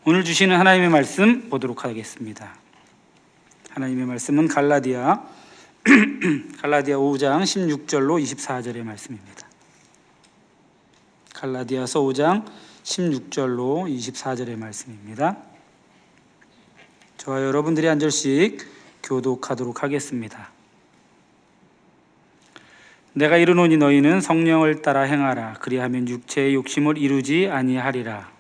오늘 주시는 하나님의 말씀 보도록 하겠습니다. 하나님의 말씀은 갈라디아 5장 16절로 24절의 말씀입니다. 갈라디아서 5장 16절로 24절의 말씀입니다. 저와 여러분들이 한 절씩 교독하도록 하겠습니다. 내가 이르노니 너희는 성령을 따라 행하라. 그리하면 육체의 욕심을 이루지 아니하리라.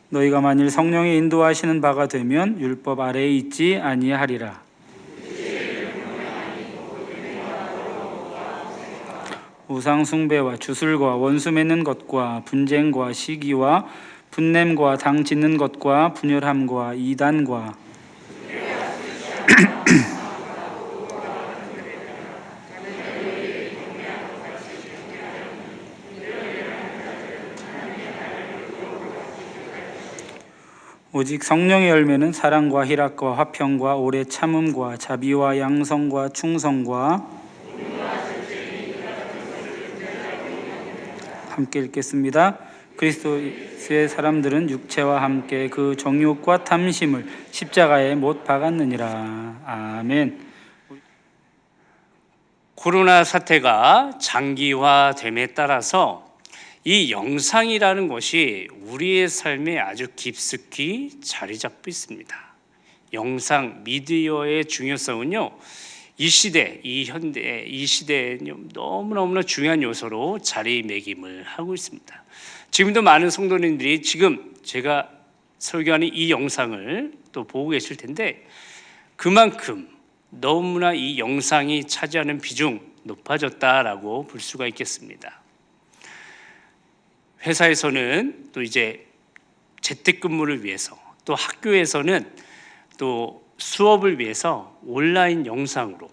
너희가 만일 성령의 인도하시는 바가 되면 율법 아래에 있지 아니하리라. 우상 숭배와 주술과 원수 맺는 것과 분쟁과 시기와 분냄과 당 짓는 것과 분열함과 이단과 오직 성령의 열매는 사랑과 희락과 화평과 오래 참음과 자비와 양성과 충성과 함께 읽겠습니다. 그리스도의 사람들은 육체와 함께 그 정욕과 탐심을 십자가에 못 박았느니라. 아멘. 코로나 사태가 장기화됨에 따라서 이 영상이라는 것이 우리의 삶에 아주 깊숙이 자리 잡고 있습니다. 영상 미디어의 중요성은요, 이 시대, 이 현대, 이 시대에 너무너무나 중요한 요소로 자리매김을 하고 있습니다. 지금도 많은 성도님들이 지금 제가 설교하는 이 영상을 또 보고 계실 텐데, 그만큼 너무나 이 영상이 차지하는 비중 높아졌다라고 볼 수가 있겠습니다. 회사에서는 또 이제 재택근무를 위해서, 또 학교에서는 또 수업을 위해서 온라인 영상으로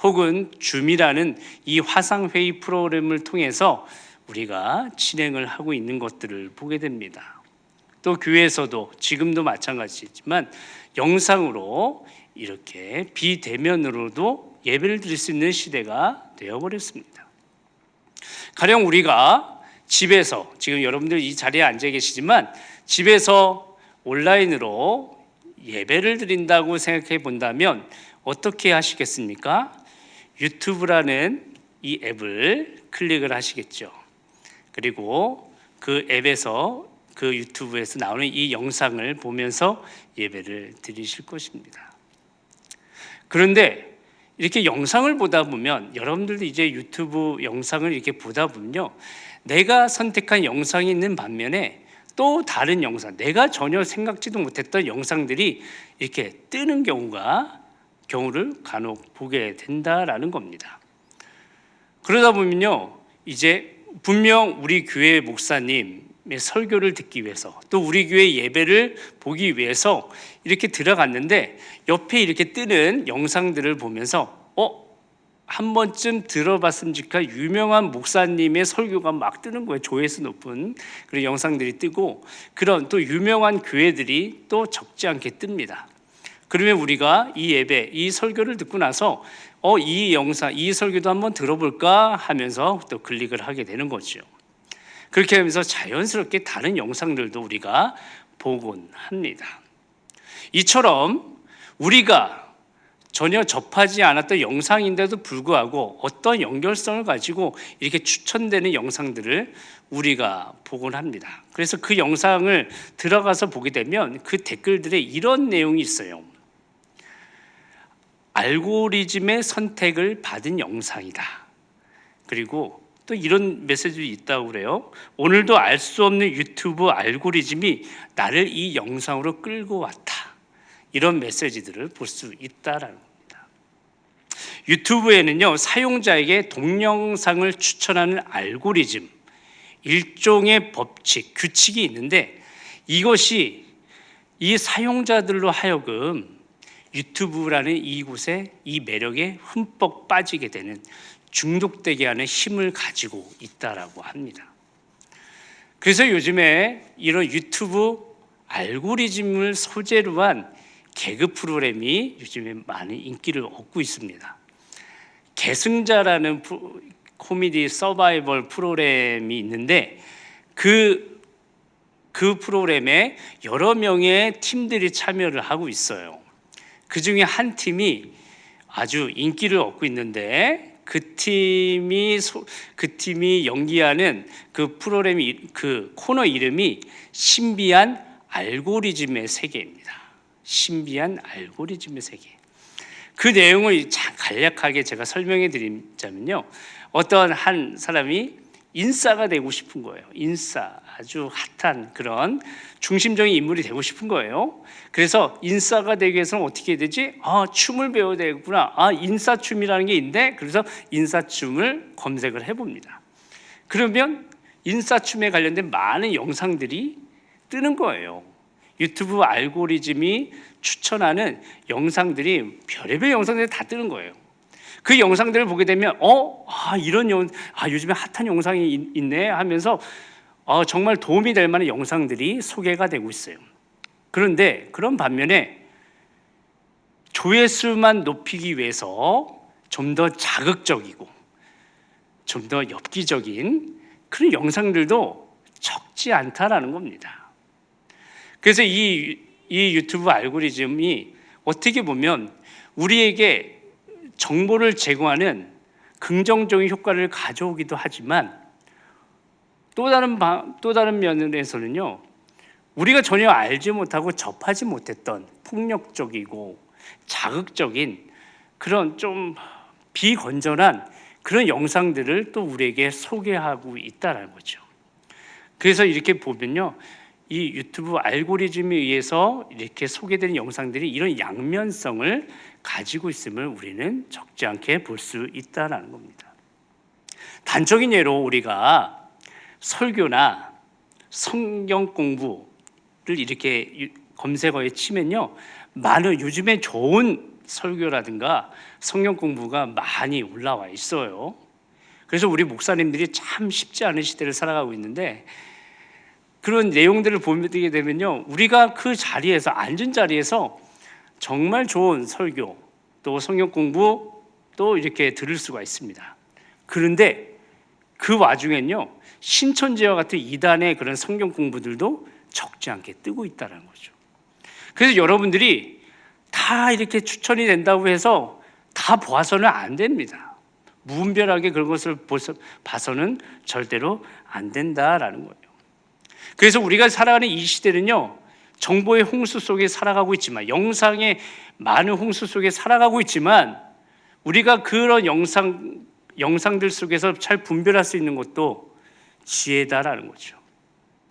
혹은 줌이라는 이 화상회의 프로그램을 통해서 우리가 진행을 하고 있는 것들을 보게 됩니다. 또 교회에서도 지금도 마찬가지지만 영상으로 이렇게 비대면으로도 예배를 드릴 수 있는 시대가 되어버렸습니다. 가령 우리가 집에서, 지금 여러분들 이 자리에 앉아 계시지만 집에서 온라인으로 예배를 드린다고 생각해 본다면 어떻게 하시겠습니까? 유튜브라는 이 앱을 클릭을 하시겠죠. 그리고 그 앱에서, 그 유튜브에서 나오는 이 영상을 보면서 예배를 드리실 것입니다. 그런데 이렇게 영상을 보다 보면, 여러분들도 이제 유튜브 영상을 이렇게 보다 보면요, 내가 선택한 영상이 있는 반면에 또 다른 영상, 내가 전혀 생각지도 못했던 영상들이 이렇게 뜨는 경우를 간혹 보게 된다라는 겁니다. 그러다 보면요, 이제 분명 우리 교회 목사님의 설교를 듣기 위해서, 또 우리 교회 예배를 보기 위해서 이렇게 들어갔는데 옆에 이렇게 뜨는 영상들을 보면서 한 번쯤 들어봤으면 좋겠는 유명한 목사님의 설교가 막 뜨는 거예요. 조회수 높은 그런 영상들이 뜨고, 그런 또 유명한 교회들이 또 적지 않게 뜹니다. 그러면 우리가 이 예배, 이 설교를 듣고 나서 이 영상, 이 설교도 한번 들어볼까 하면서 또 클릭을 하게 되는 거죠. 그렇게 하면서 자연스럽게 다른 영상들도 우리가 보곤 합니다. 이처럼 우리가 전혀 접하지 않았던 영상인데도 불구하고 어떤 연결성을 가지고 이렇게 추천되는 영상들을 우리가 보곤 합니다. 그래서 그 영상을 들어가서 보게 되면 그 댓글들에 이런 내용이 있어요. 알고리즘의 선택을 받은 영상이다. 그리고 또 이런 메시지도 있다고 그래요. 오늘도 알 수 없는 유튜브 알고리즘이 나를 이 영상으로 끌고 왔다. 이런 메시지들을 볼 수 있다라는 겁니다. 유튜브에는요, 사용자에게 동영상을 추천하는 알고리즘, 일종의 법칙, 규칙이 있는데, 이것이 이 사용자들로 하여금 유튜브라는 이곳에 이 매력에 흠뻑 빠지게 되는, 중독되게 하는 힘을 가지고 있다라고 합니다. 그래서 요즘에 이런 유튜브 알고리즘을 소재로 한 개그 프로그램이 요즘에 많은 인기를 얻고 있습니다. 계승자라는 코미디 서바이벌 프로그램이 있는데 그 프로그램에 여러 명의 팀들이 참여를 하고 있어요. 그 중에 한 팀이 아주 인기를 얻고 있는데 그 팀이 연기하는 그 프로그램이 그 코너 이름이 신비한 알고리즘의 세계입니다. 신비한 알고리즘의 세계. 그 내용을 간략하게 제가 설명해 드리자면요. 어떤 한 사람이 인싸가 되고 싶은 거예요. 인싸, 아주 핫한 그런 중심적인 인물이 되고 싶은 거예요. 그래서 인싸가 되기 위해서는 어떻게 해야 되지? 춤을 배워야 되겠구나. 인싸춤이라는 게 있는데, 그래서 인싸춤을 검색을 해봅니다. 그러면 인싸춤에 관련된 많은 영상들이 뜨는 거예요. 유튜브 알고리즘이 추천하는 영상들이 별의별 영상들이 다 뜨는 거예요. 그 영상들을 보게 되면 요즘에 핫한 영상이 있네 하면서 정말 도움이 될 만한 영상들이 소개가 되고 있어요. 그런데 그런 반면에 조회수만 높이기 위해서 좀 더 자극적이고 좀 더 엽기적인 그런 영상들도 적지 않다라는 겁니다. 그래서 이 유튜브 알고리즘이 어떻게 보면 우리에게 정보를 제공하는 긍정적인 효과를 가져오기도 하지만 또 다른 면에서는요, 우리가 전혀 알지 못하고 접하지 못했던 폭력적이고 자극적인 그런 좀 비건전한 그런 영상들을 또 우리에게 소개하고 있다는 거죠. 그래서 이렇게 보면요, 이 유튜브 알고리즘에 의해서 이렇게 소개되는 영상들이 이런 양면성을 가지고 있음을 우리는 적지 않게 볼 수 있다는 겁니다. 단적인 예로 우리가 설교나 성경 공부를 이렇게 검색어에 치면요, 많은 요즘에 좋은 설교라든가 성경 공부가 많이 올라와 있어요. 그래서 우리 목사님들이 참 쉽지 않은 시대를 살아가고 있는데, 그런 내용들을 보게 되면요, 우리가 그 자리에서, 앉은 자리에서 정말 좋은 설교 또 성경 공부 또 이렇게 들을 수가 있습니다. 그런데 그 와중엔요, 신천지와 같은 이단의 그런 성경 공부들도 적지 않게 뜨고 있다는 거죠. 그래서 여러분들이 다 이렇게 추천이 된다고 해서 다 보아서는 안 됩니다. 무분별하게 그런 것을 봐서는 절대로 안 된다라는 거예요. 그래서 우리가 살아가는 이 시대는요, 정보의 홍수 속에 살아가고 있지만, 영상의 많은 홍수 속에 살아가고 있지만, 우리가 그런 영상들 속에서 잘 분별할 수 있는 것도 지혜다라는 거죠.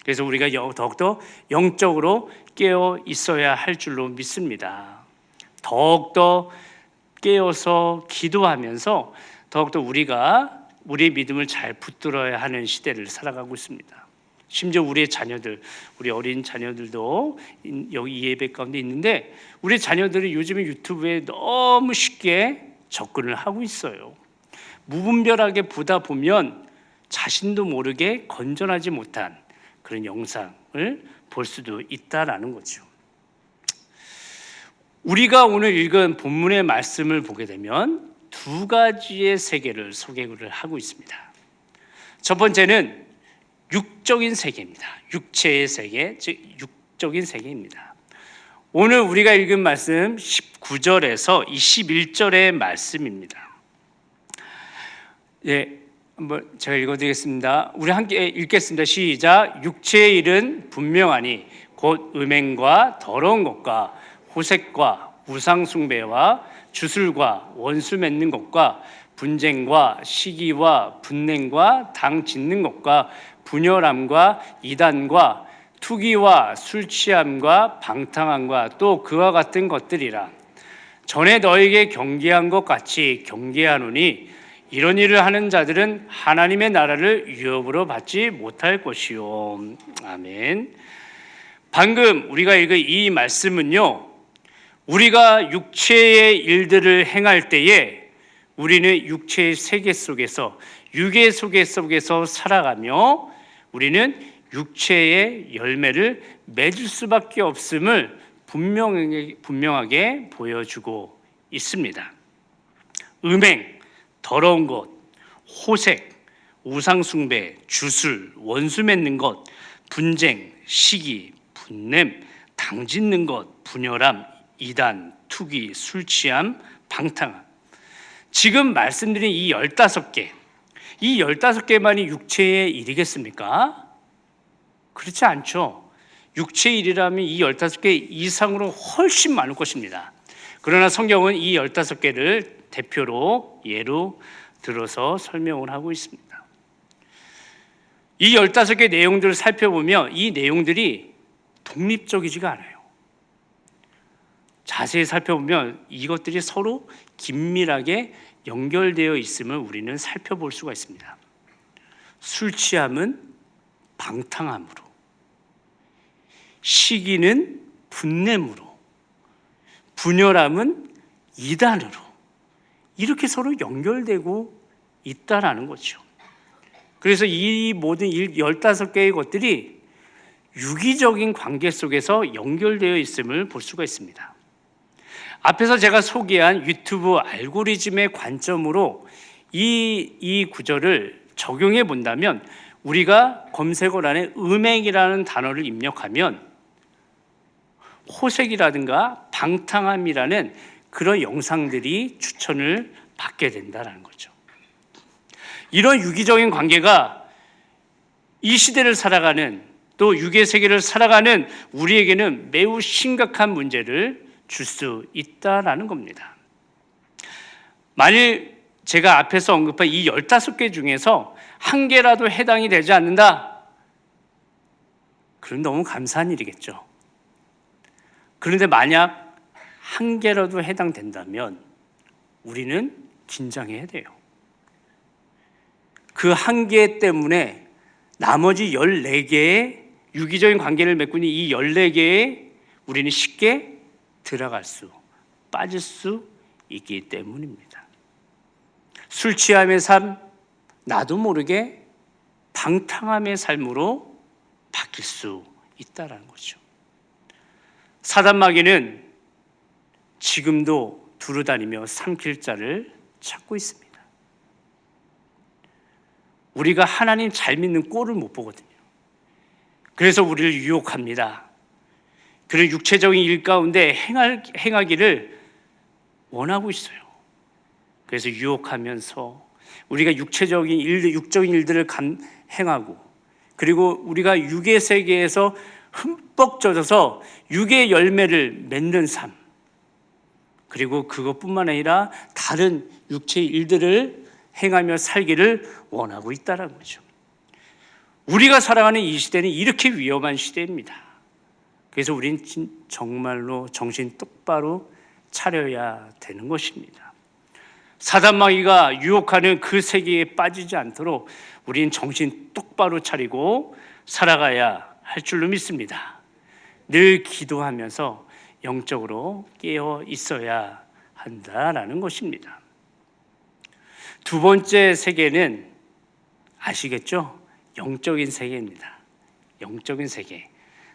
그래서 우리가 더욱더 영적으로 깨어 있어야 할 줄로 믿습니다. 더욱더 깨어서 기도하면서 더욱더 우리가 우리의 믿음을 잘 붙들어야 하는 시대를 살아가고 있습니다. 심지어 우리의 자녀들, 우리 어린 자녀들도 여기 이 예배 가운데 있는데, 우리 자녀들이 요즘에 유튜브에 너무 쉽게 접근을 하고 있어요. 무분별하게 보다 보면 자신도 모르게 건전하지 못한 그런 영상을 볼 수도 있다라는 거죠. 우리가 오늘 읽은 본문의 말씀을 보게 되면 두 가지의 세계를 소개를 하고 있습니다. 첫 번째는 육적인 세계입니다. 육체의 세계, 즉 육적인 세계입니다. 오늘 우리가 읽은 말씀 19절에서 21절의 말씀입니다. 한번 제가 읽어드리겠습니다. 우리 함께 읽겠습니다. 시작. 육체의 일은 분명하니 곧 음행과 더러운 것과 호색과 우상 숭배와 주술과 원수 맺는 것과 분쟁과 시기와 분냉과 당 짓는 것과 분열함과 이단과 투기와 술 취함과 방탕함과 또 그와 같은 것들이라. 전에 너에게 경계한 것 같이 경계하노니 이런 일을 하는 자들은 하나님의 나라를 유업으로 받지 못할 것이요. 아멘. 방금 우리가 읽은 이 말씀은요, 우리가 육체의 일들을 행할 때에 우리는 육체의 세계 속에서, 육의 속에서 살아가며 우리는 육체의 열매를 맺을 수밖에 없음을 분명하게 보여주고 있습니다. 음행, 더러운 것, 호색, 우상숭배, 주술, 원수 맺는 것, 분쟁, 시기, 분냄, 당짓는 것, 분열함, 이단, 투기, 술 취함, 방탕함. 지금 말씀드린 이 15개, 이 15개만이 육체의 일이겠습니까? 그렇지 않죠. 육체의 일이라면 이 15개 이상으로 훨씬 많을 것입니다. 그러나 성경은 이 15개를 대표로 예로 들어서 설명을 하고 있습니다. 이 15개 내용들을 살펴보면 이 내용들이 독립적이지가 않아요. 자세히 살펴보면 이것들이 서로 긴밀하게 연결되어 있음을 우리는 살펴볼 수가 있습니다. 술 취함은 방탕함으로, 시기는 분냄으로, 분열함은 이단으로 이렇게 서로 연결되고 있다라는 거죠. 그래서 이 모든 15개의 것들이 유기적인 관계 속에서 연결되어 있음을 볼 수가 있습니다. 앞에서 제가 소개한 유튜브 알고리즘의 관점으로 이 구절을 적용해 본다면 우리가 검색어란에 음행이라는 단어를 입력하면 호색이라든가 방탕함이라는 그런 영상들이 추천을 받게 된다는 거죠. 이런 유기적인 관계가 이 시대를 살아가는 또 육의 세계를 살아가는 우리에게는 매우 심각한 문제를 줄 수 있다라는 겁니다. 만일 제가 앞에서 언급한 이 15개 중에서 한 개라도 해당이 되지 않는다? 그럼 너무 감사한 일이겠죠. 그런데 만약 한 개라도 해당된다면 우리는 긴장해야 돼요. 그 한 개 때문에 나머지 14개의 유기적인 관계를 맺고 있는 이 14개에 우리는 쉽게 빠질 수 있기 때문입니다. 술 취함의 삶, 나도 모르게 방탕함의 삶으로 바뀔 수 있다는 거죠. 사단마귀는 지금도 두루다니며 삼킬 자를 찾고 있습니다. 우리가 하나님 잘 믿는 꼴을 못 보거든요. 그래서 우리를 유혹합니다. 그런 육체적인 일 가운데 행하기를 원하고 있어요. 그래서 유혹하면서 우리가 육적인 일들을 행하고 그리고 우리가 육의 세계에서 흠뻑 젖어서 육의 열매를 맺는 삶 그리고 그것뿐만 아니라 다른 육체의 일들을 행하며 살기를 원하고 있다는 거죠. 우리가 살아가는 이 시대는 이렇게 위험한 시대입니다. 그래서 우리는 정말로 정신 똑바로 차려야 되는 것입니다. 사단마귀가 유혹하는 그 세계에 빠지지 않도록 우리는 정신 똑바로 차리고 살아가야 할 줄로 믿습니다. 늘 기도하면서 영적으로 깨어 있어야 한다라는 것입니다. 두 번째 세계는 아시겠죠? 영적인 세계입니다. 영적인 세계.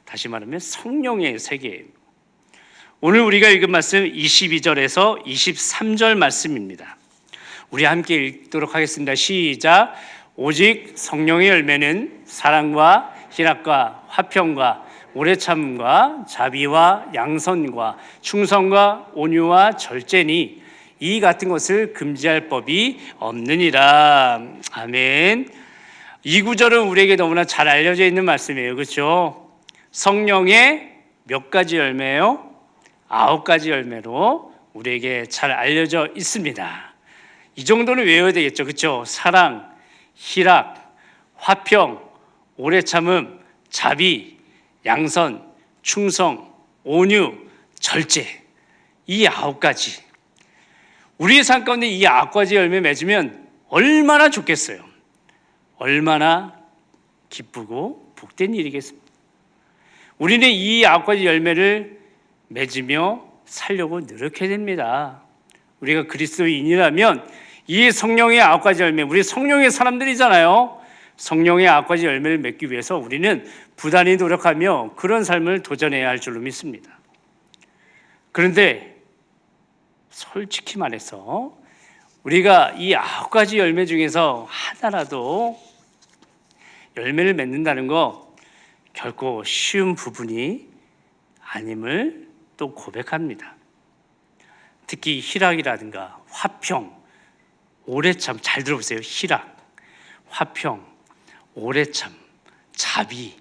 다시 말하면 성령의 세계예요. 오늘 우리가 읽은 말씀 22절에서 23절 말씀입니다. 우리 함께 읽도록 하겠습니다. 시작. 오직 성령의 열매는 사랑과 희락과 화평과 오래 참음과 자비와 양선과 충성과 온유와 절제니 이 같은 것을 금지할 법이 없느니라. 아멘. 이 구절은 우리에게 너무나 잘 알려져 있는 말씀이에요. 그렇죠? 성령의 몇 가지 열매요? 9가지 열매로 우리에게 잘 알려져 있습니다. 이 정도는 외워야 되겠죠. 그렇죠? 사랑, 희락, 화평, 오래 참음, 자비, 양선, 충성, 온유, 절제. 이 9가지. 우리의 삶 가운데 이 9가지 열매 맺으면 얼마나 좋겠어요. 얼마나 기쁘고 복된 일이겠습니까? 우리는 이 9가지 열매를 맺으며 살려고 노력해야 됩니다. 우리가 그리스도인이라면 이 성령의 9가지 열매, 우리 성령의 사람들이잖아요. 성령의 9가지 열매를 맺기 위해서 우리는 부단히 노력하며 그런 삶을 도전해야 할 줄로 믿습니다. 그런데 솔직히 말해서 우리가 이 9가지 열매 중에서 하나라도 열매를 맺는다는 거 결코 쉬운 부분이 아님을 또 고백합니다. 특히 희락이라든가 화평, 오래참, 잘 들어보세요. 희락, 화평, 오래참, 자비,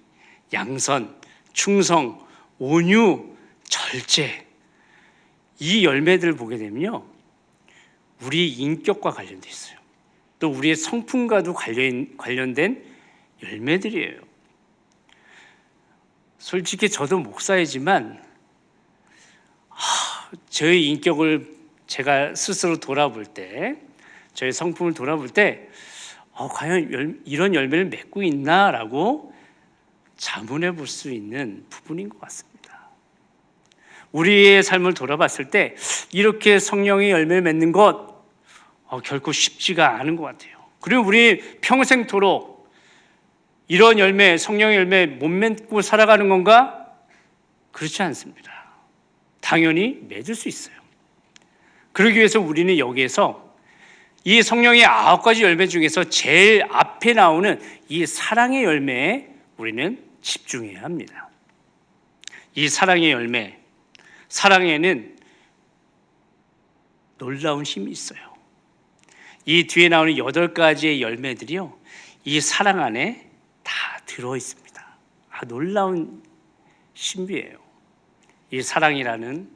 양선, 충성, 온유, 절제, 이 열매들을 보게 되면요, 우리 인격과 관련돼 있어요. 또 우리의 성품과도 관련된 열매들이에요. 솔직히 저도 목사이지만 저의 인격을 제가 스스로 돌아볼 때, 저의 성품을 돌아볼 때 과연 이런 열매를 맺고 있나라고 자문해 볼 수 있는 부분인 것 같습니다. 우리의 삶을 돌아봤을 때 이렇게 성령의 열매를 맺는 것 결코 쉽지가 않은 것 같아요. 그리고 우리 평생토록 이런 열매, 성령의 열매 못 맺고 살아가는 건가? 그렇지 않습니다. 당연히 맺을 수 있어요. 그러기 위해서 우리는 여기에서 이 성령의 9가지 열매 중에서 제일 앞에 나오는 이 사랑의 열매에 우리는 집중해야 합니다. 이 사랑의 열매, 사랑에는 놀라운 힘이 있어요. 이 뒤에 나오는 8가지의 열매들이요, 이 사랑 안에 다 들어있습니다. 놀라운 신비예요. 이 사랑이라는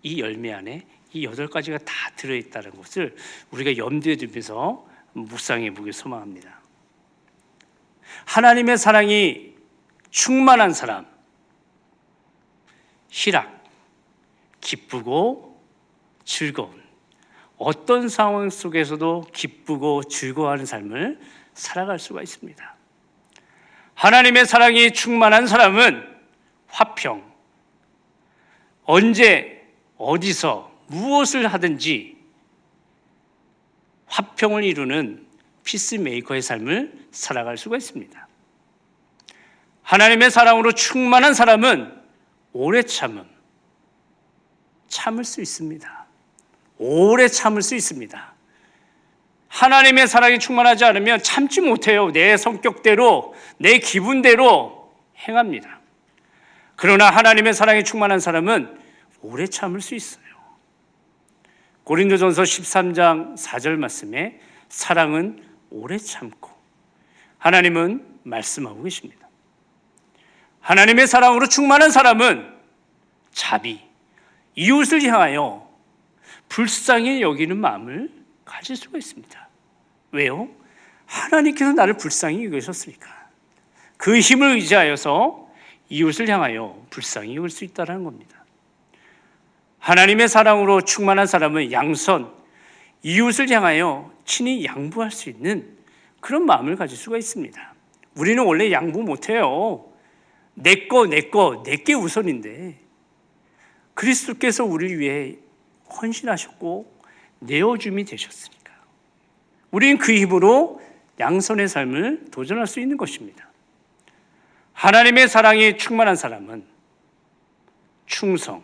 이 열매 안에 이 8가지가 다 들어있다는 것을 우리가 염두에 두면서 묵상해 보길 소망합니다. 하나님의 사랑이 충만한 사람, 희락, 기쁘고 즐거운, 어떤 상황 속에서도 기쁘고 즐거워하는 삶을 살아갈 수가 있습니다. 하나님의 사랑이 충만한 사람은 화평, 언제 어디서 무엇을 하든지 화평을 이루는 피스메이커의 삶을 살아갈 수가 있습니다. 하나님의 사랑으로 충만한 사람은 오래 참을 수 있습니다. 오래 참을 수 있습니다. 하나님의 사랑이 충만하지 않으면 참지 못해요. 내 성격대로, 내 기분대로 행합니다. 그러나 하나님의 사랑이 충만한 사람은 오래 참을 수 있어요. 고린도전서 13장 4절 말씀에 사랑은 오래 참고, 하나님은 말씀하고 계십니다. 하나님의 사랑으로 충만한 사람은 자비, 이웃을 향하여 불쌍히 여기는 마음을 가질 수가 있습니다. 왜요? 하나님께서 나를 불쌍히 여기셨으니까. 그 힘을 의지하여서 이웃을 향하여 불쌍히 여길 수 있다는 겁니다. 하나님의 사랑으로 충만한 사람은 양선, 이웃을 향하여 친히 양보할 수 있는 그런 마음을 가질 수가 있습니다. 우리는 원래 양보 못해요. 내게 우선인데 그리스도께서 우리를 위해 헌신하셨고 내어줌이 되셨으니까 우리는 그 힘으로 양선의 삶을 도전할 수 있는 것입니다. 하나님의 사랑이 충만한 사람은 충성,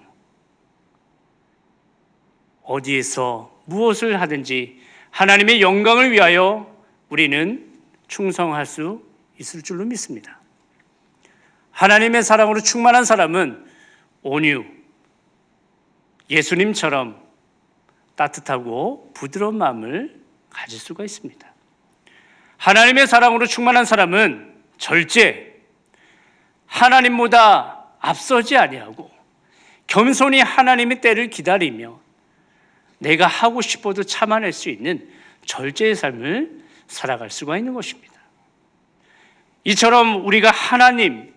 어디에서 무엇을 하든지 하나님의 영광을 위하여 우리는 충성할 수 있을 줄로 믿습니다. 하나님의 사랑으로 충만한 사람은 온유, 예수님처럼 따뜻하고 부드러운 마음을 가질 수가 있습니다. 하나님의 사랑으로 충만한 사람은 절제, 하나님보다 앞서지 아니하고 겸손히 하나님의 때를 기다리며 내가 하고 싶어도 참아낼 수 있는 절제의 삶을 살아갈 수가 있는 것입니다. 이처럼 우리가 하나님의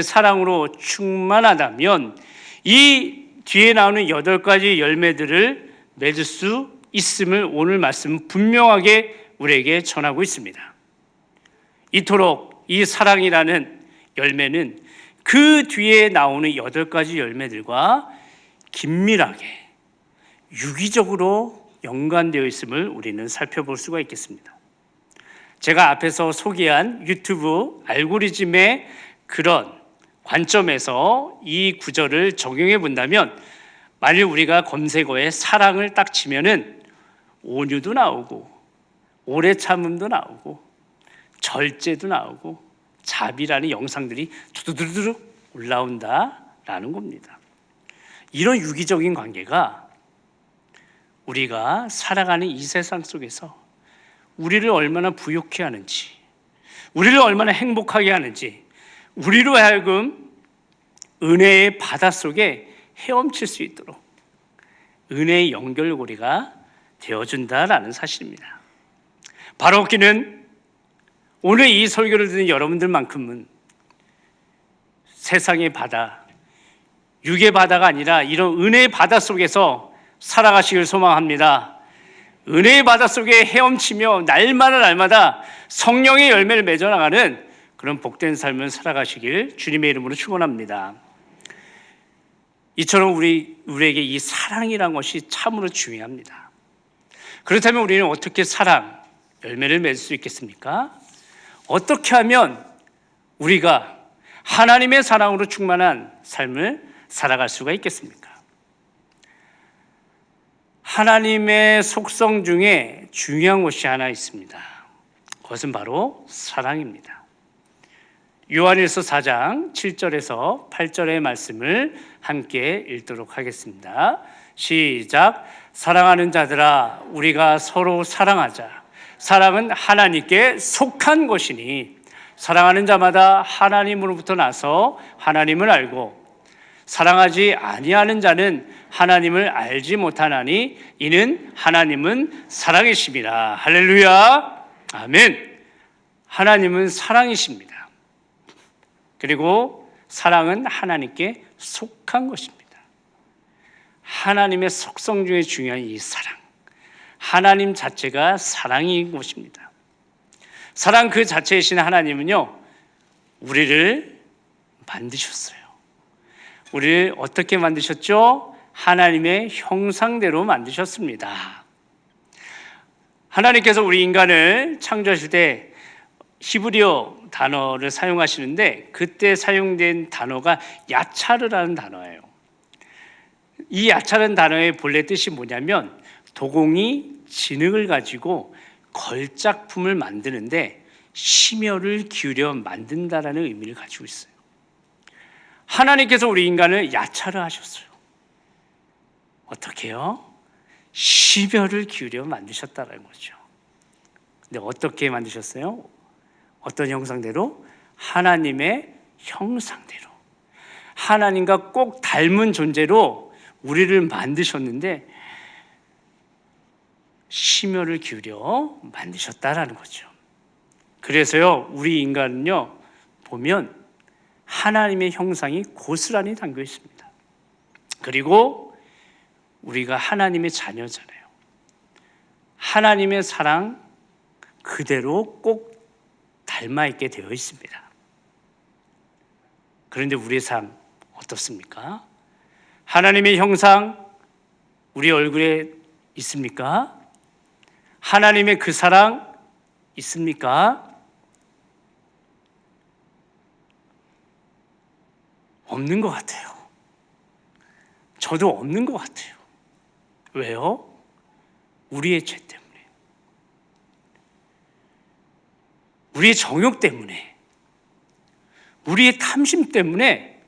사랑으로 충만하다면 이 뒤에 나오는 8가지 열매들을 맺을 수 있음을 오늘 말씀은 분명하게 우리에게 전하고 있습니다. 이토록 이 사랑이라는 열매는 그 뒤에 나오는 8가지 열매들과 긴밀하게 유기적으로 연관되어 있음을 우리는 살펴볼 수가 있겠습니다. 제가 앞에서 소개한 유튜브 알고리즘의 그런 관점에서 이 구절을 적용해 본다면, 만일 우리가 검색어에 사랑을 딱 치면은 온유도 나오고 오래 참음도 나오고 절제도 나오고 자비라는 영상들이 두두두둑 올라온다라는 겁니다. 이런 유기적인 관계가 우리가 살아가는 이 세상 속에서 우리를 얼마나 부욕해 하는지, 우리를 얼마나 행복하게 하는지, 우리로 하여금 은혜의 바닷속에 헤엄칠 수 있도록 은혜의 연결고리가 되어준다라는 사실입니다. 바로키는 오늘 이 설교를 듣는 여러분들만큼은 세상의 바다, 육의 바다가 아니라 이런 은혜의 바다 속에서 살아가시길 소망합니다. 은혜의 바다 속에 헤엄치며 날마다 성령의 열매를 맺어나가는 그런 복된 삶을 살아가시길 주님의 이름으로 축원합니다. 이처럼 우리에게 이 사랑이란 것이 참으로 중요합니다. 그렇다면 우리는 어떻게 사랑, 열매를 맺을 수 있겠습니까? 어떻게 하면 우리가 하나님의 사랑으로 충만한 삶을 살아갈 수가 있겠습니까? 하나님의 속성 중에 중요한 것이 하나 있습니다. 그것은 바로 사랑입니다. 요한일서 4장 7절에서 8절의 말씀을 함께 읽도록 하겠습니다. 시작. 사랑하는 자들아, 우리가 서로 사랑하자. 사랑은 하나님께 속한 것이니 사랑하는 자마다 하나님으로부터 나서 하나님을 알고 사랑하지 아니하는 자는 하나님을 알지 못하나니 이는 하나님은 사랑이심이라. 할렐루야. 아멘. 하나님은 사랑이십니다. 그리고 사랑은 하나님께 속한 것입니다. 하나님의 속성 중에 중요한 이 사랑, 하나님 자체가 사랑인 것입니다. 사랑 그 자체이신 하나님은요, 우리를 만드셨어요. 우리를 어떻게 만드셨죠? 하나님의 형상대로 만드셨습니다. 하나님께서 우리 인간을 창조하실 때 히브리어 단어를 사용하시는데 그때 사용된 단어가 야차르라는 단어예요. 이 야차르는 단어의 본래 뜻이 뭐냐면 도공이 진흙을 가지고 걸작품을 만드는데 심혈을 기울여 만든다라는 의미를 가지고 있어요. 하나님께서 우리 인간을 야차르 하셨어요. 어떻게요? 심혈을 기울여 만드셨다는 거죠. 근데 어떻게 만드셨어요? 어떤 형상대로? 하나님의 형상대로. 하나님과 꼭 닮은 존재로 우리를 만드셨는데 심혈을 기울여 만드셨다라는 거죠. 그래서요, 우리 인간은요, 보면 하나님의 형상이 고스란히 담겨 있습니다. 그리고 우리가 하나님의 자녀잖아요. 하나님의 사랑 그대로 꼭 닮아 있게 되어 있습니다. 그런데 우리의 삶 어떻습니까? 하나님의 형상 우리 얼굴에 있습니까? 하나님의 그 사랑 있습니까? 없는 것 같아요. 저도 없는 것 같아요. 왜요? 우리의 죄 때문에, 우리의 정욕 때문에, 우리의 탐심 때문에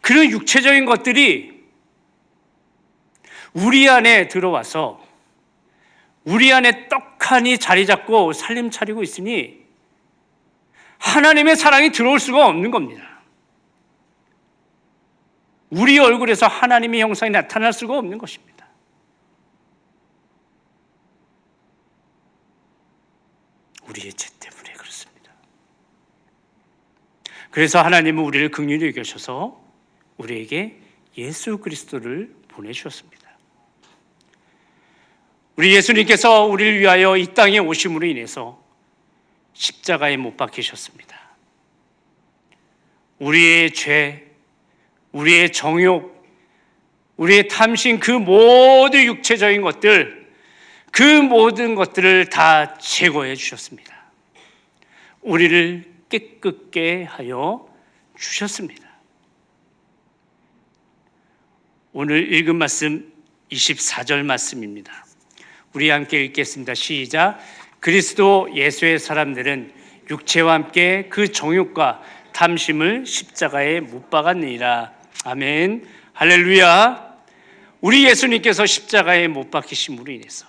그런 육체적인 것들이 우리 안에 들어와서 우리 안에 떡하니 자리 잡고 살림 차리고 있으니 하나님의 사랑이 들어올 수가 없는 겁니다. 우리 얼굴에서 하나님의 형상이 나타날 수가 없는 것입니다. 우리의 죄 때문에 그렇습니다. 그래서 하나님은 우리를 긍휼히 여기셔서 우리에게 예수 그리스도를 보내주셨습니다. 우리 예수님께서 우리를 위하여 이 땅에 오심으로 인해서 십자가에 못 박히셨습니다. 우리의 죄, 우리의 정욕, 우리의 탐심, 그 모든 육체적인 것들, 그 모든 것들을 다 제거해 주셨습니다. 우리를 깨끗게 하여 주셨습니다. 오늘 읽은 말씀 24절 말씀입니다. 우리 함께 읽겠습니다. 시작. 그리스도 예수의 사람들은 육체와 함께 그 정욕과 탐심을 십자가에 못 박았느니라. 아멘. 할렐루야. 우리 예수님께서 십자가에 못 박히심으로 인해서,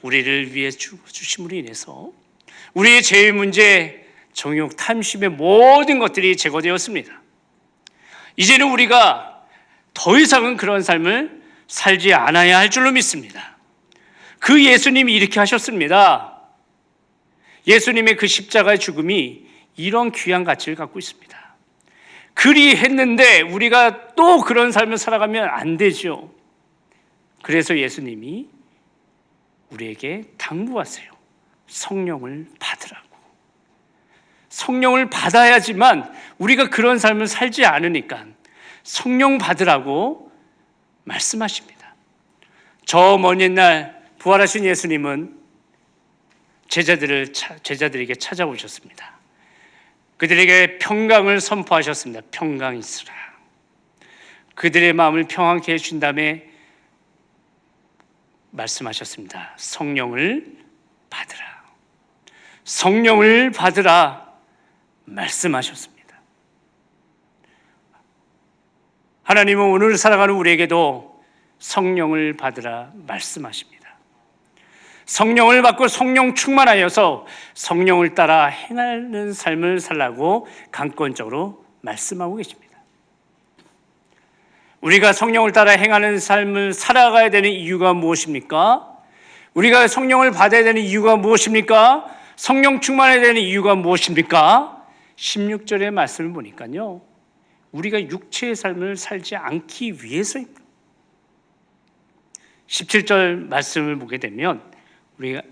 우리를 위해 죽으심으로 인해서 우리의 죄의 문제, 정욕, 탐심의 모든 것들이 제거되었습니다. 이제는 우리가 더 이상은 그런 삶을 살지 않아야 할 줄로 믿습니다. 그 예수님이 이렇게 하셨습니다. 예수님의 그 십자가의 죽음이 이런 귀한 가치를 갖고 있습니다. 그리 했는데 우리가 또 그런 삶을 살아가면 안 되죠. 그래서 예수님이 우리에게 당부하세요. 성령을 받으라고. 성령을 받아야지만 우리가 그런 삶을 살지 않으니까 성령 받으라고 말씀하십니다. 저 먼 옛날 부활하신 예수님은 제자들에게 찾아오셨습니다. 그들에게 평강을 선포하셨습니다. 평강 있으라. 그들의 마음을 평안케 해준 다음에 말씀하셨습니다. 성령을 받으라. 성령을 받으라 말씀하셨습니다. 하나님은 오늘 살아가는 우리에게도 성령을 받으라 말씀하십니다. 성령을 받고 성령 충만하여서 성령을 따라 행하는 삶을 살라고 강권적으로 말씀하고 계십니다. 우리가 성령을 따라 행하는 삶을 살아가야 되는 이유가 무엇입니까? 우리가 성령을 받아야 되는 이유가 무엇입니까? 성령 충만해야 되는 이유가 무엇입니까? 16절의 말씀을 보니까요, 우리가 육체의 삶을 살지 않기 위해서입니다. 17절 말씀을 보게 되면 우리가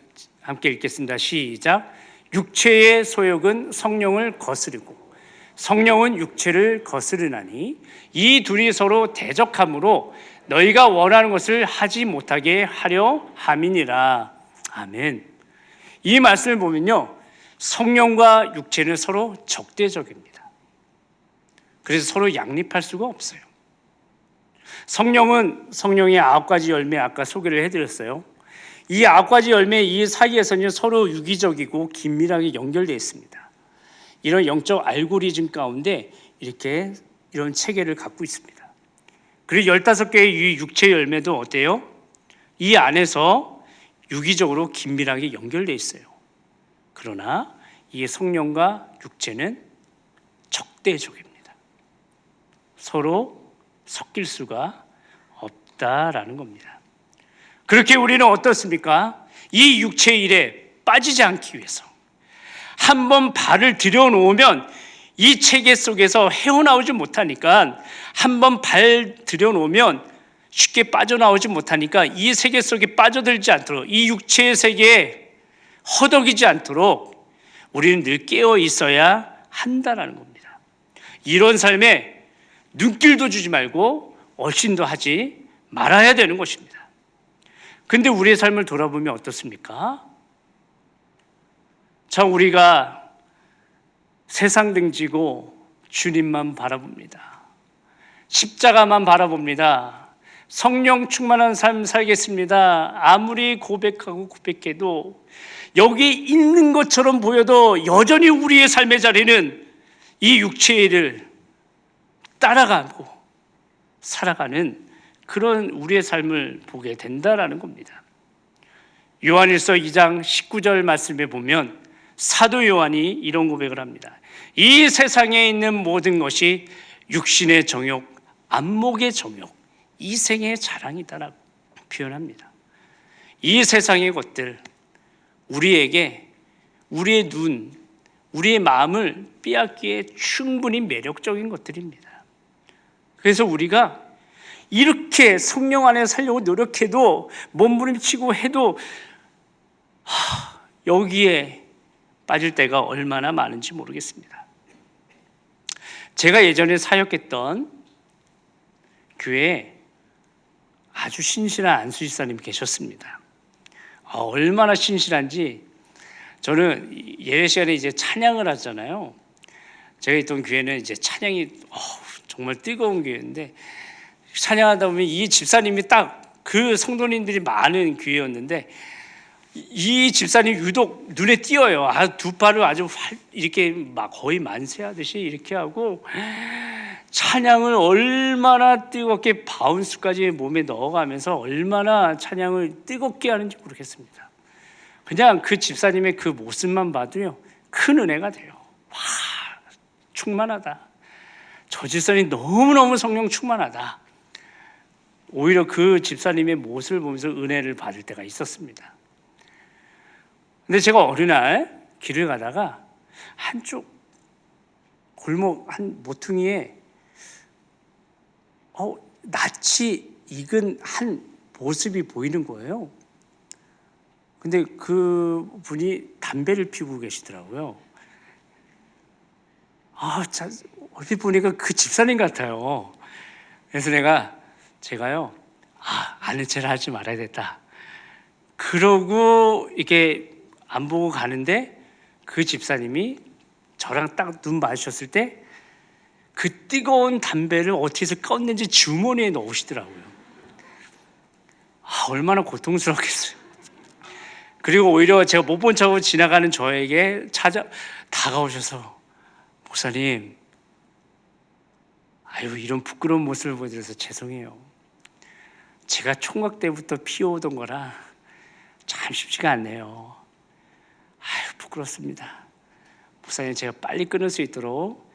함께 읽겠습니다. 시작. 육체의 소욕은 성령을 거스르고 성령은 육체를 거스르나니 이 둘이 서로 대적함으로 너희가 원하는 것을 하지 못하게 하려 함이니라. 아멘. 이 말씀을 보면요, 성령과 육체는 서로 적대적입니다. 그래서 서로 양립할 수가 없어요. 성령은 성령의 9가지 열매, 아까 소개를 해드렸어요. 이 9가지 열매 이 사이에서는 서로 유기적이고 긴밀하게 연결되어 있습니다. 이런 영적 알고리즘 가운데 이렇게 이런 체계를 갖고 있습니다. 그리고 15개의 이 육체 열매도 어때요? 이 안에서 유기적으로 긴밀하게 연결되어 있어요. 그러나 이 성령과 육체는 적대적입니다. 서로 섞일 수가 없다라는 겁니다. 그렇게 우리는 어떻습니까? 이 육체의 일에 빠지지 않기 위해서 한번 발을 들여놓으면 이 체계 속에서 헤어나오지 못하니까, 한번 발 들여놓으면 쉽게 빠져나오지 못하니까 이 세계 속에 빠져들지 않도록, 이 육체의 세계에 허덕이지 않도록 우리는 늘 깨어 있어야 한다는 겁니다. 이런 삶에 눈길도 주지 말고 얼씬도 하지 말아야 되는 것입니다. 근데 우리의 삶을 돌아보면 어떻습니까? 참, 우리가 세상 등지고 주님만 바라봅니다. 십자가만 바라봅니다. 성령 충만한 삶 살겠습니다. 아무리 고백하고 고백해도 여기 있는 것처럼 보여도 여전히 우리의 삶의 자리는 이 육체의 일을 따라가고 살아가는 그런 우리의 삶을 보게 된다라는 겁니다. 요한일서 2장 19절 말씀에 보면 사도 요한이 이런 고백을 합니다. 이 세상에 있는 모든 것이 육신의 정욕, 안목의 정욕, 이생의 자랑이다라고 표현합니다. 이 세상의 것들, 우리에게 우리의 눈, 우리의 마음을 빼앗기에 충분히 매력적인 것들입니다. 그래서 우리가 이렇게 성령 안에 살려고 노력해도, 몸부림치고 해도 여기에 빠질 때가 얼마나 많은지 모르겠습니다. 제가 예전에 사역했던 교회에 아주 신실한 안수 집사님 계셨습니다. 얼마나 신실한지, 저는 예배 시간에 이제 찬양을 하잖아요. 제가 있던 교회는 이제 찬양이 정말 뜨거운 교회인데, 찬양하다 보면 이 집사님이 딱 그 성도님들이 많은 교회였는데 이 집사님 유독 눈에 띄어요. 두 팔을 아주 이렇게 막 거의 만세하듯이 이렇게 하고 찬양을 얼마나 뜨겁게 바운스까지 몸에 넣어가면서 얼마나 찬양을 뜨겁게 하는지 모르겠습니다. 그냥 그 집사님의 그 모습만 봐도요, 큰 은혜가 돼요. 와, 충만하다. 저 집사님 너무너무 성령 충만하다. 오히려 그 집사님의 모습을 보면서 은혜를 받을 때가 있었습니다. 근데 제가 어느 날 길을 가다가 한쪽 골목 한 모퉁이에 낯이 익은 한 모습이 보이는 거예요. 근데 그 분이 담배를 피우고 계시더라고요. 얼핏 보니까 그 집사님 같아요. 그래서 제가요, 아는 체를 하지 말아야겠다. 그러고 이렇게 안 보고 가는데 그 집사님이 저랑 딱 눈 마주쳤을 때 그 뜨거운 담배를 어디서 껐는지 주머니에 넣으시더라고요. 얼마나 고통스럽겠어요. 그리고 오히려 제가 못 본 척하고 지나가는 저에게 다가오셔서 목사님, 이런 부끄러운 모습을 보여드려서 죄송해요. 제가 총각 때부터 피워오던 거라 참 쉽지가 않네요. 부끄럽습니다. 목사님, 제가 빨리 끊을 수 있도록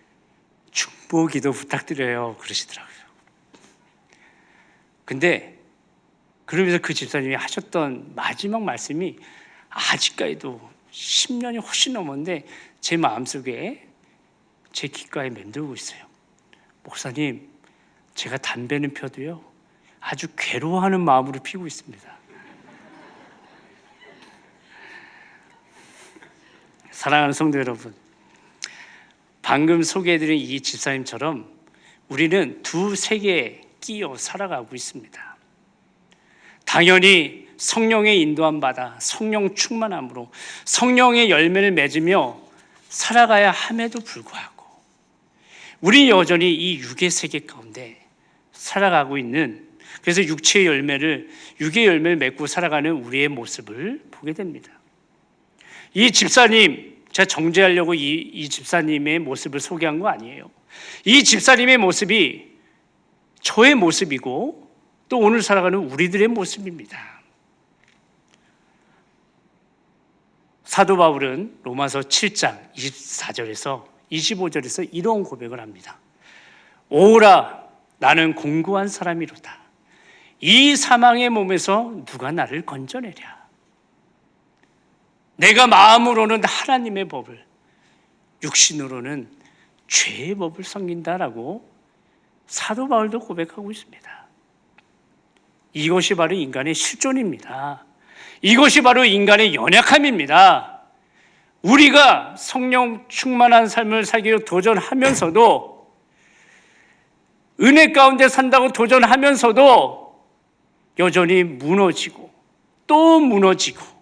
중보 기도 부탁드려요. 그러시더라고요. 근데 그러면서 그 집사님이 하셨던 마지막 말씀이 아직까지도 10년이 훨씬 넘었는데 제 마음속에 제 귓가에 맴돌고 있어요. 목사님, 제가 담배는 펴도요, 아주 괴로워하는 마음으로 피우고 있습니다. 사랑하는 성도 여러분, 방금 소개해드린 이 집사님처럼 우리는 두 세계에 끼어 살아가고 있습니다. 당연히 성령의 인도함 받아 성령 충만함으로 성령의 열매를 맺으며 살아가야 함에도 불구하고 우리 여전히 이 육의 세계 가운데 살아가고 있는, 그래서 육의 열매를 맺고 살아가는 우리의 모습을 보게 됩니다. 이 집사님, 제가 정죄하려고 이 집사님의 모습을 소개한 거 아니에요. 이 집사님의 모습이 저의 모습이고 또 오늘 살아가는 우리들의 모습입니다. 사도 바울은 로마서 7장 24절에서 25절에서 이런 고백을 합니다. 오라, 나는 공고한 사람이로다. 이 사망의 몸에서 누가 나를 건져내랴. 내가 마음으로는 하나님의 법을, 육신으로는 죄의 법을 섬긴다라고 사도 바울도 고백하고 있습니다. 이것이 바로 인간의 실존입니다. 이것이 바로 인간의 연약함입니다. 우리가 성령 충만한 삶을 살기로 도전하면서도, 은혜 가운데 산다고 도전하면서도 여전히 무너지고 또 무너지고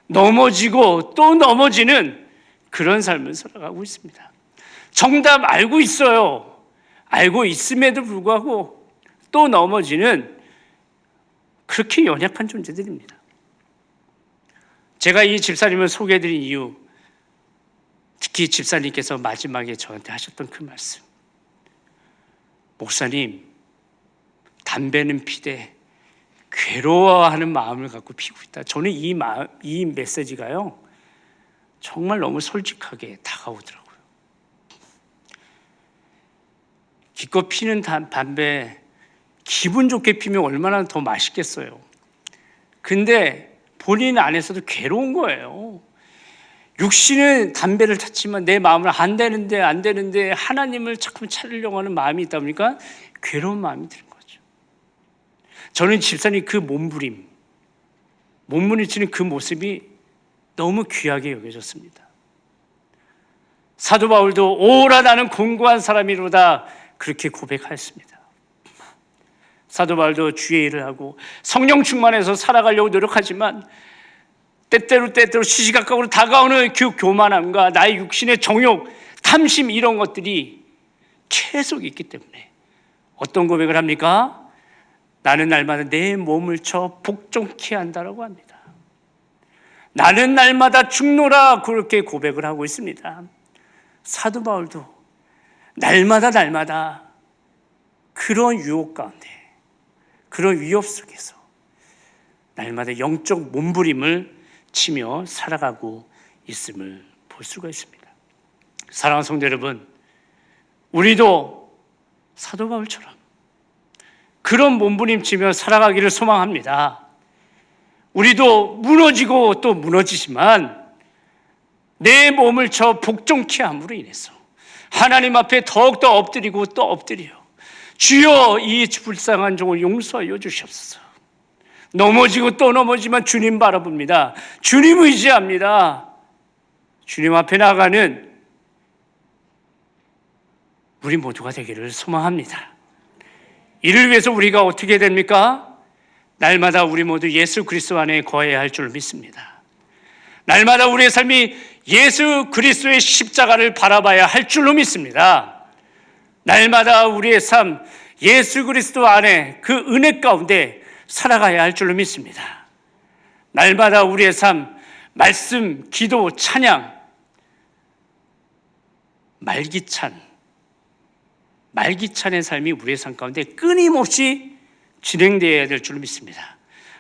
넘어지고 또 넘어지는 그런 삶을 살아가고 있습니다. 정답 알고 있어요. 알고 있음에도 불구하고 또 넘어지는 그렇게 연약한 존재들입니다. 제가 이 집사님을 소개해드린 이유, 특히 집사님께서 마지막에 저한테 하셨던 그 말씀, 목사님, 담배는 피되 괴로워하는 마음을 갖고 피고 있다. 저는 이 메시지가요, 정말 너무 솔직하게 다가오더라고요. 기껏 피는 담배 기분 좋게 피면 얼마나 더 맛있겠어요. 근데 본인 안에서도 괴로운 거예요. 육신은 담배를 탔지만 내 마음은 안 되는데 하나님을 자꾸 찾으려고 하는 마음이 있다 보니까 괴로운 마음이 드는 거죠. 저는 집사님 그 몸부림치는 그 모습이 너무 귀하게 여겨졌습니다. 사도 바울도 오라, 나는 공고한 사람이로다, 그렇게 고백하였습니다. 사도 바울도 주의 일을 하고 성령 충만해서 살아가려고 노력하지만 때때로 시시각각으로 다가오는 그 교만함과 나의 육신의 정욕, 탐심, 이런 것들이 계속 있기 때문에 어떤 고백을 합니까? 나는 날마다 내 몸을 쳐 복종케 한다라고 합니다. 나는 날마다 죽노라 그렇게 고백을 하고 있습니다. 사도 바울도 날마다 그런 유혹 가운데, 그런 위협 속에서 날마다 영적 몸부림을 치며 살아가고 있음을 볼 수가 있습니다. 사랑하는 성도 여러분, 우리도 사도 바울처럼 그런 몸부림치며 살아가기를 소망합니다. 우리도 무너지고 또 무너지지만 내 몸을 쳐 복종케 함으로 인해서 하나님 앞에 더욱더 엎드리고 또 엎드려 주여 이 불쌍한 종을 용서하여 주시옵소서. 넘어지고 또 넘어지만 주님 바라봅니다. 주님 의지합니다. 주님 앞에 나가는 우리 모두가 되기를 소망합니다. 이를 위해서 우리가 어떻게 됩니까? 날마다 우리 모두 예수 그리스도 안에 거해야 할 줄 믿습니다. 날마다 우리의 삶이 예수 그리스도의 십자가를 바라봐야 할 줄로 믿습니다. 날마다 우리의 삶 예수 그리스도 안에 그 은혜 가운데 살아가야 할 줄로 믿습니다. 날마다 우리의 삶 말씀, 기도, 찬양, 말기찬의 삶이 우리의 삶 가운데 끊임없이 진행되어야 될 줄로 믿습니다.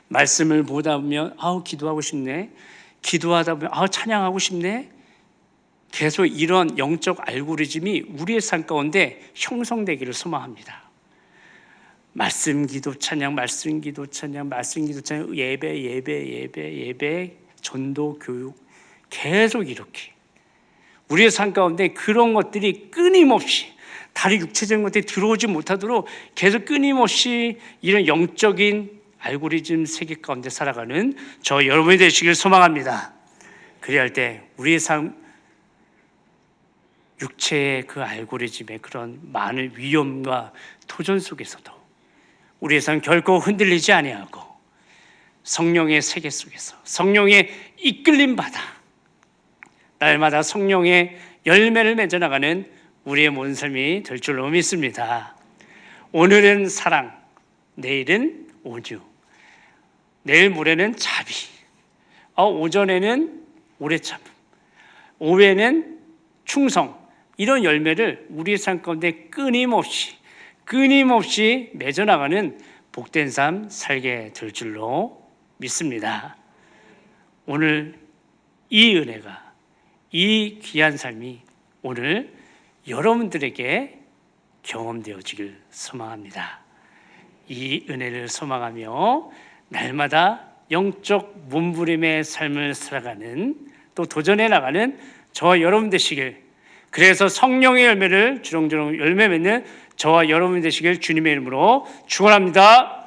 말씀을 보다 보면 기도하고 싶네, 기도하다 보면 찬양하고 싶네, 계속 이런 영적 알고리즘이 우리의 삶 가운데 형성되기를 소망합니다. 말씀 기도 찬양, 말씀 기도 찬양, 말씀 기도 찬양, 예배, 전도 교육, 계속 이렇게 우리의 삶 가운데 그런 것들이 끊임없이 다른 육체적인 것들이 들어오지 못하도록 계속 끊임없이 이런 영적인 알고리즘 세계 가운데 살아가는 저 여러분이 되시길 소망합니다. 그래야 할 때 우리의 삶, 육체의 그 알고리즘의 그런 많은 위험과 도전 속에서도 우리의 삶 결코 흔들리지 아니하고 성령의 세계 속에서 성령의 이끌림 받아 날마다 성령의 열매를 맺어나가는 우리의 모든 삶이 될 줄로 믿습니다. 오늘은 사랑, 내일은 온유, 내일 모레는 자비, 오전에는 오래 참음, 오후에는 충성, 이런 열매를 우리의 삶 가운데 끊임없이 맺어나가는 복된 삶 살게 될 줄로 믿습니다. 오늘 이 은혜가, 이 귀한 삶이 오늘 여러분들에게 경험되어지길 소망합니다. 이 은혜를 소망하며 날마다 영적 몸부림의 삶을 살아가는, 또 도전해 나가는 저와 여러분 되시길, 그래서 성령의 열매를 주렁주렁 열매 맺는 저와 여러분 되시길 주님의 이름으로 축원합니다.